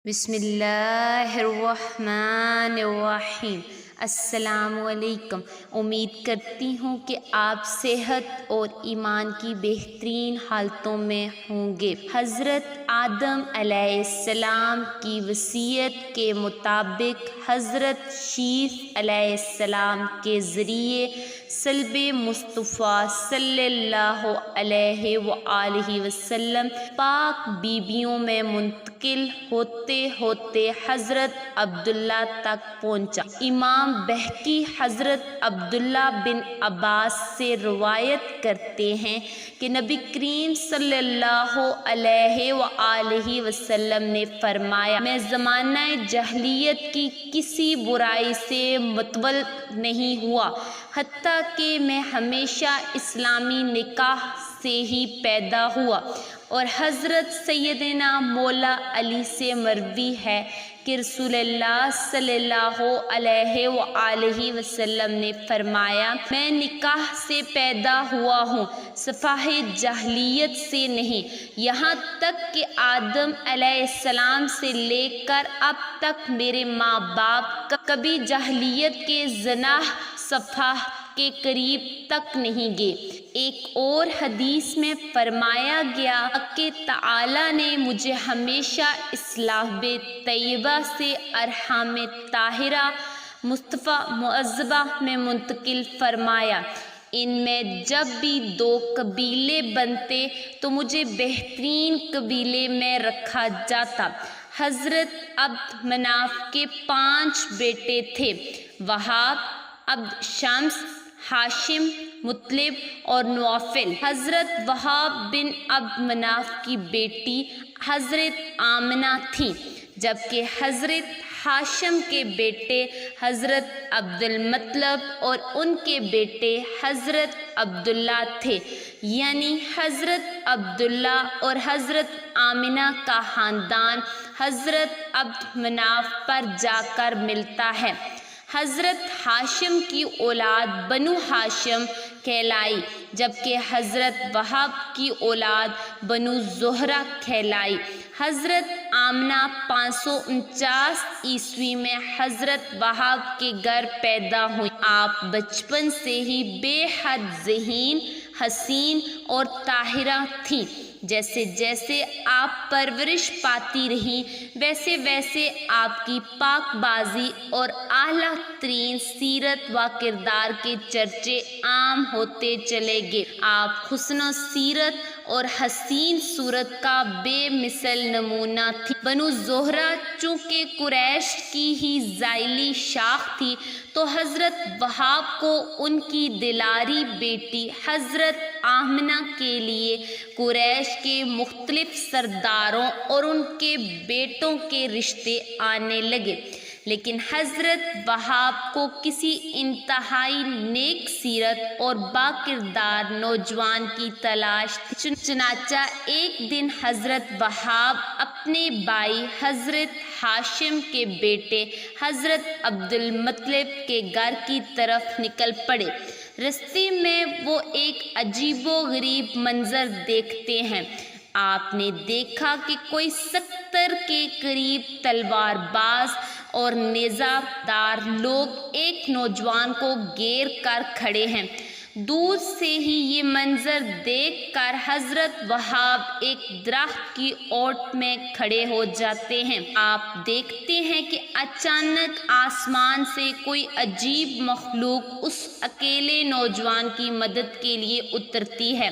بسم اللہ الرحمن الرحیم۔ السلام علیکم۔ امید کرتی ہوں کہ آپ صحت اور ایمان کی بہترین حالتوں میں ہوں گے۔ حضرت آدم علیہ السلام کی وصیت کے مطابق حضرت شیث علیہ السلام کے ذریعے صلب مصطفیٰ صلی اللہ علیہ وآلہ وسلم پاک بیبیوں میں منتقل ہوتے ہوتے حضرت عبداللہ تک پہنچا۔ امام بہقی حضرت عبداللہ بن عباس سے روایت کرتے ہیں کہ نبی کریم صلی اللہ علیہ وآلہ وسلم نے فرمایا، میں زمانہ جاہلیت کی کسی برائی سے متول نہیں ہوا حتیٰ کہ میں ہمیشہ اسلامی نکاح سے ہی پیدا ہوا۔ اور حضرت سیدنا مولا علی سے مروی ہے کہ رسول اللہ صلی اللہ علیہ وآلہ وسلم نے فرمایا، میں نکاح سے پیدا ہوا ہوں، صفحہ جاہلیت سے نہیں، یہاں تک کہ آدم علیہ السلام سے لے کر اب تک میرے ماں باپ کبھی جاہلیت کے زناح صفحہ کے قریب تک نہیں گئے۔ ایک اور حدیث میں فرمایا گیا کہ تعالیٰ نے مجھے ہمیشہ اصلاح طیبہ سے ارحام طاہرہ مصطفیٰ معذبہ میں منتقل فرمایا۔ ان میں جب بھی دو قبیلے بنتے تو مجھے بہترین قبیلے میں رکھا جاتا۔ حضرت عبد مناف کے 5 بیٹے تھے، وہاب، عبد شمس، ہاشم، مطلب اور نوفل۔ حضرت وہاب بن عبد مناف کی بیٹی حضرت آمنہ تھیں، جبکہ حضرت ہاشم کے بیٹے حضرت عبد المطلب اور ان کے بیٹے حضرت عبداللہ تھے، یعنی حضرت عبداللہ اور حضرت آمنہ کا خاندان حضرت عبد مناف پر جا کر ملتا ہے۔ حضرت ہاشم کی اولاد بنو ہاشم کہلائی، جبکہ حضرت وہاب کی اولاد بنو زہرہ کہلائی۔ حضرت آمنہ 549 عیسوی میں حضرت وہاب کے گھر پیدا ہوئی۔ آپ بچپن سے ہی بے حد ذہین، حسین اور طاہرہ تھیں۔ جیسے جیسے آپ پرورش پاتی رہیں ویسے ویسے آپ کی پاک بازی اور اعلیٰ ترین سیرت و کردار کے چرچے عام ہوتے چلے گئے۔ آپ حسن و سیرت اور حسین صورت کا بے مثل نمونہ تھی۔ بنو زہرہ چونکہ قریش کی ہی ذیلی شاخ تھی تو حضرت وہاب کو ان کی دلاری بیٹی حضرت آمنہ کے لیے قریش کے مختلف سرداروں اور ان کے بیٹوں کے رشتے آنے لگے، لیکن حضرت وہاب کو کسی انتہائی نیک سیرت اور باکردار نوجوان کی تلاش تھی۔ چنانچہ ایک دن حضرت وہاب اپنے بھائی حضرت ہاشم کے بیٹے حضرت عبد المطلب کے گھر کی طرف نکل پڑے۔ رستے میں وہ ایک عجیب و غریب منظر دیکھتے ہیں۔ آپ نے دیکھا کہ کوئی 70 کے قریب تلوار باز اور نیزہ دار لوگ ایک نوجوان کو گھیر کر کھڑے ہیں۔ دور سے ہی یہ منظر دیکھ کر حضرت وہاب ایک درخت کی اوٹ میں کھڑے ہو جاتے ہیں۔ آپ دیکھتے ہیں کہ اچانک آسمان سے کوئی عجیب مخلوق اس اکیلے نوجوان کی مدد کے لیے اترتی ہے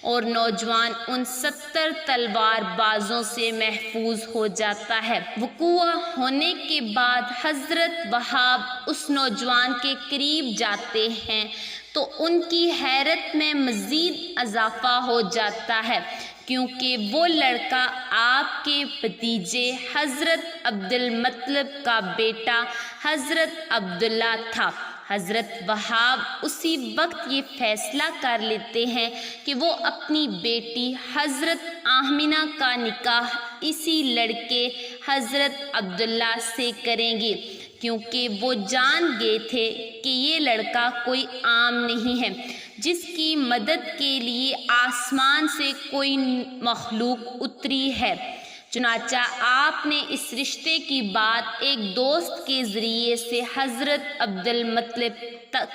اور نوجوان ان 70 تلوار بازوں سے محفوظ ہو جاتا ہے۔ وقوع ہونے کے بعد حضرت وہاب اس نوجوان کے قریب جاتے ہیں تو ان کی حیرت میں مزید اضافہ ہو جاتا ہے، کیونکہ وہ لڑکا آپ کے بھتیجے حضرت عبد المطلب کا بیٹا حضرت عبداللہ تھا۔ حضرت وہاب اسی وقت یہ فیصلہ کر لیتے ہیں کہ وہ اپنی بیٹی حضرت آمنہ کا نکاح اسی لڑکے حضرت عبداللہ سے کریں گے، کیونکہ وہ جان گئے تھے کہ یہ لڑکا کوئی عام نہیں ہے جس کی مدد کے لیے آسمان سے کوئی مخلوق اتری ہے۔ چنانچہ آپ نے اس رشتے کی بات ایک دوست کے ذریعے سے حضرت عبد المطلب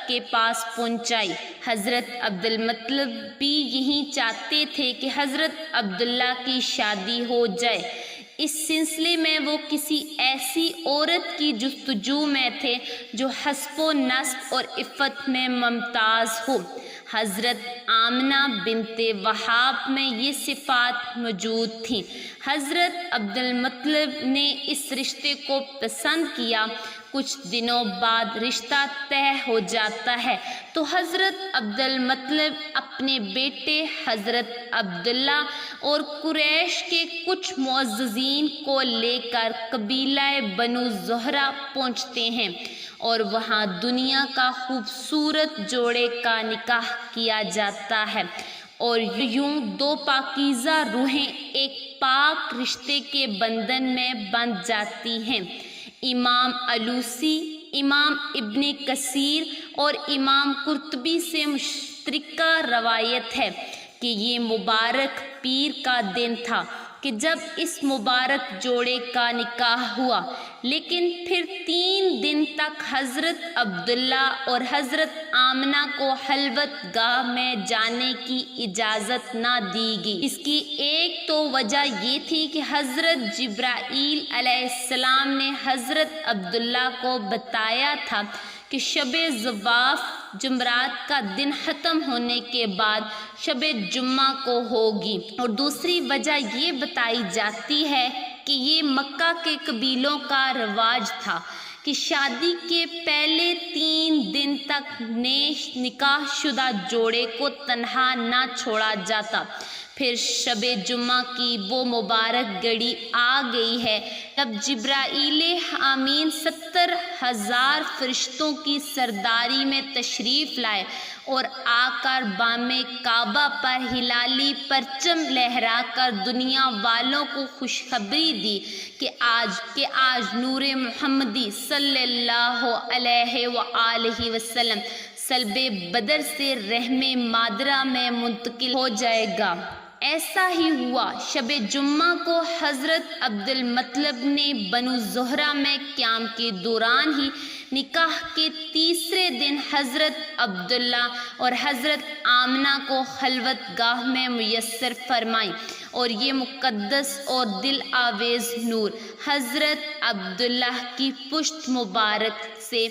کے پاس پہنچائی۔ حضرت عبد المطلب بھی یہی چاہتے تھے کہ حضرت عبداللہ کی شادی ہو جائے۔ اس سلسلے میں وہ کسی ایسی عورت کی جستجو میں تھے جو حسب و نسب اور عفت میں ممتاز ہو۔ حضرت آمنہ بنت وہاب میں یہ صفات موجود تھیں۔ حضرت عبد المطلب نے اس رشتے کو پسند کیا۔ کچھ دنوں بعد رشتہ طے ہو جاتا ہے تو حضرت عبد المطلب اپنے بیٹے حضرت عبداللہ اور قریش کے کچھ معززین کو لے کر قبیلہ بنو زہرہ پہنچتے ہیں اور وہاں دنیا کا خوبصورت جوڑے کا نکاح کیا جاتا ہے، اور یوں دو پاکیزہ روحیں ایک پاک رشتے کے بندھن میں بندھ جاتی ہیں۔ امام علوسی، امام ابن کثیر اور امام قرطبی سے مشترکہ روایت ہے کہ یہ مبارک پیر کا دن تھا کہ جب اس مبارک جوڑے کا نکاح ہوا، لیکن پھر 3 دن تک حضرت عبداللہ اور حضرت آمنہ کو خلوت گاہ میں جانے کی اجازت نہ دی گئی۔ اس کی ایک تو وجہ یہ تھی کہ حضرت جبرائیل علیہ السلام نے حضرت عبداللہ کو بتایا تھا کہ شب زواف جمعرات کا دن ختم ہونے کے بعد شب جمعہ کو ہوگی، اور دوسری وجہ یہ بتائی جاتی ہے کہ یہ مکہ کے قبیلوں کا رواج تھا کہ شادی کے پہلے 3 دن تک نکاح شدہ جوڑے کو تنہا نہ چھوڑا جاتا۔ پھر شب جمعہ کی وہ مبارک گھڑی آ گئی ہے جب جبرائیل امین 70,000 فرشتوں کی سرداری میں تشریف لائے اور آ کر بام کعبہ پر ہلالی پرچم لہرا کر دنیا والوں کو خوشخبری دی کہ آج نور محمدی صلی اللہ علیہ وآلہ وسلم صلب بدر سے رحم مادرہ میں منتقل ہو جائے گا۔ ایسا ہی ہوا۔ شب جمعہ کو حضرت عبد المطلب نے بنو زہرہ میں قیام کے دوران ہی نکاح کے تیسرے دن حضرت عبداللہ اور حضرت آمنہ کو خلوت گاہ میں میسر فرمائی، اور یہ مقدس اور دل آویز نور حضرت عبداللہ کی پشت مبارک سے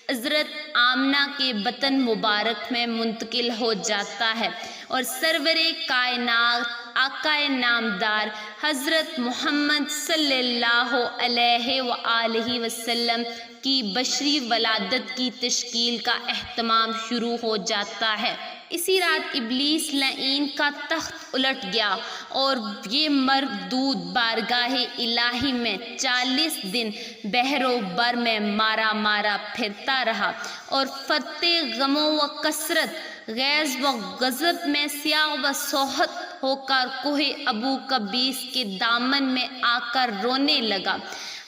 حضرت آمنہ کے بطن مبارک میں منتقل ہو جاتا ہے، اور سرور کائنات آقا نامدار حضرت محمد صلی اللہ علیہ وآلہ وسلم کی بشری ولادت کی تشکیل کا اہتمام شروع ہو جاتا ہے۔ اسی رات ابلیس لعین کا تخت الٹ گیا اور یہ مردود بارگاہ الہی میں 40 دن بحر و بر میں مارا پھرتا رہا، اور فتح غموں و کثرت غیظ و غضب میں سیاہ و سوہت ہو کر کوہ ابو قبیس کے دامن میں آ کر رونے لگا۔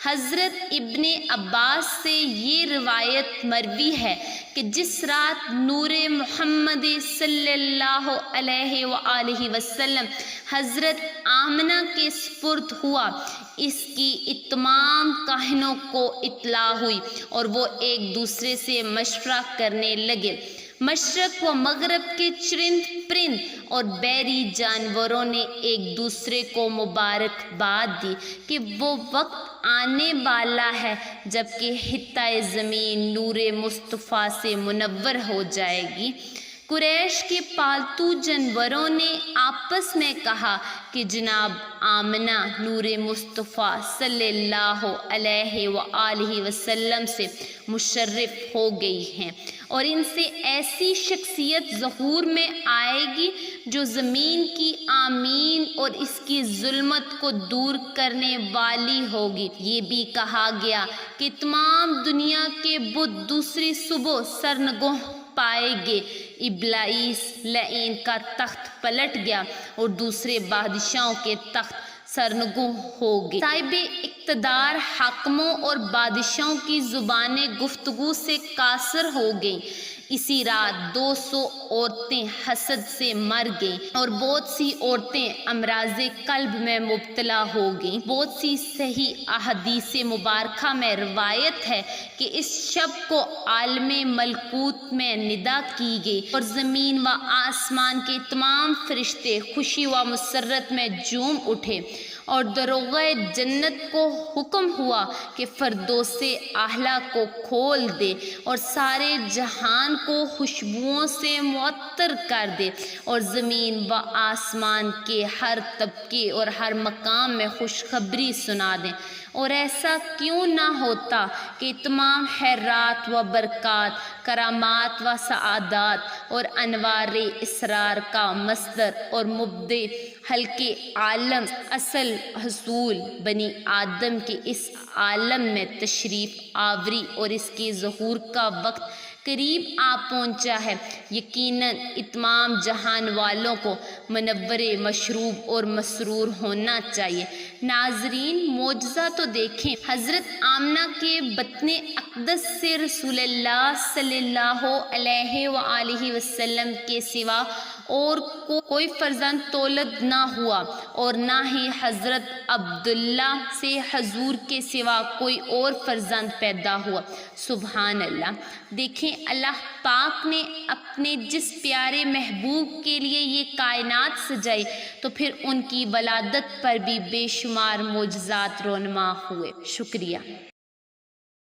حضرت ابن عباس سے یہ روایت مروی ہے کہ جس رات نور محمد صلی اللہ علیہ وآلہ وسلم حضرت آمنہ کے سپرد ہوا، اس کی تمام کاہنوں کو اطلاع ہوئی اور وہ ایک دوسرے سے مشورہ کرنے لگے۔ مشرق و مغرب کے چرند پرند اور بیری جانوروں نے ایک دوسرے کو مبارکباد دی کہ وہ وقت آنے والا ہے جب کہ خطہ زمین نور مصطفیٰ سے منور ہو جائے گی۔ قریش کے پالتو جانوروں نے آپس میں کہا کہ جناب آمنہ نور مصطفیٰ صلی اللہ علیہ وآلہ وسلم سے مشرف ہو گئی ہیں، اور ان سے ایسی شخصیت ظہور میں آئے گی جو زمین کی آمین اور اس کی ظلمت کو دور کرنے والی ہوگی۔ یہ بھی کہا گیا کہ تمام دنیا کے بت دوسری صبح سرنگوں پائے گے۔ ابلیس لعین کا تخت پلٹ گیا اور دوسرے بادشاہوں کے تخت سرنگوں ہو گئے۔ صاحب اقتدار حاکموں اور بادشاہوں کی زبانیں گفتگو سے قاصر ہو گئیں۔ اسی رات 200 عورتیں حسد سے مر گئیں اور بہت سی عورتیں امراض قلب میں مبتلا ہو گئیں۔ بہت سی صحیح احادیث مبارکہ میں روایت ہے کہ اس شب کو عالم ملکوت میں ندا کی گئی اور زمین و آسمان کے تمام فرشتے خوشی و مسرت میں جھوم اٹھے، اور دروغ جنت کو حکم ہوا کہ فردوس اعلیٰ کو کھول دے اور سارے جہان کو خوشبوؤں سے معطر کر دے، اور زمین و آسمان کے ہر طبقے اور ہر مقام میں خوشخبری سنا دیں۔ اور ایسا کیوں نہ ہوتا کہ تمام خیرات و برکات، کرامات و سعادات اور انوار اسرار کا مصدر اور مبدع خلق عالم، اصل حصول بنی آدم کے اس عالم میں تشریف آوری اور اس کے ظہور کا وقت قریب آ پہنچا ہے، یقیناً تمام جہان والوں کو منور، مشروب اور مسرور ہونا چاہیے۔ ناظرین، معجزہ تو دیکھیں، حضرت آمنہ کے بطن اقدس سے رسول اللہ صلی اللہ علیہ وآلہ وسلم کے سوا اور کوئی فرزند تولد نہ ہوا، اور نہ ہی حضرت عبداللہ سے حضور کے سوا کوئی اور فرزند پیدا ہوا۔ سبحان اللہ! دیکھیں، اللہ پاک نے اپنے جس پیارے محبوب کے لیے یہ کائنات سجائی، تو پھر ان کی ولادت پر بھی بے شمار معجزات رونما ہوئے۔ شکریہ۔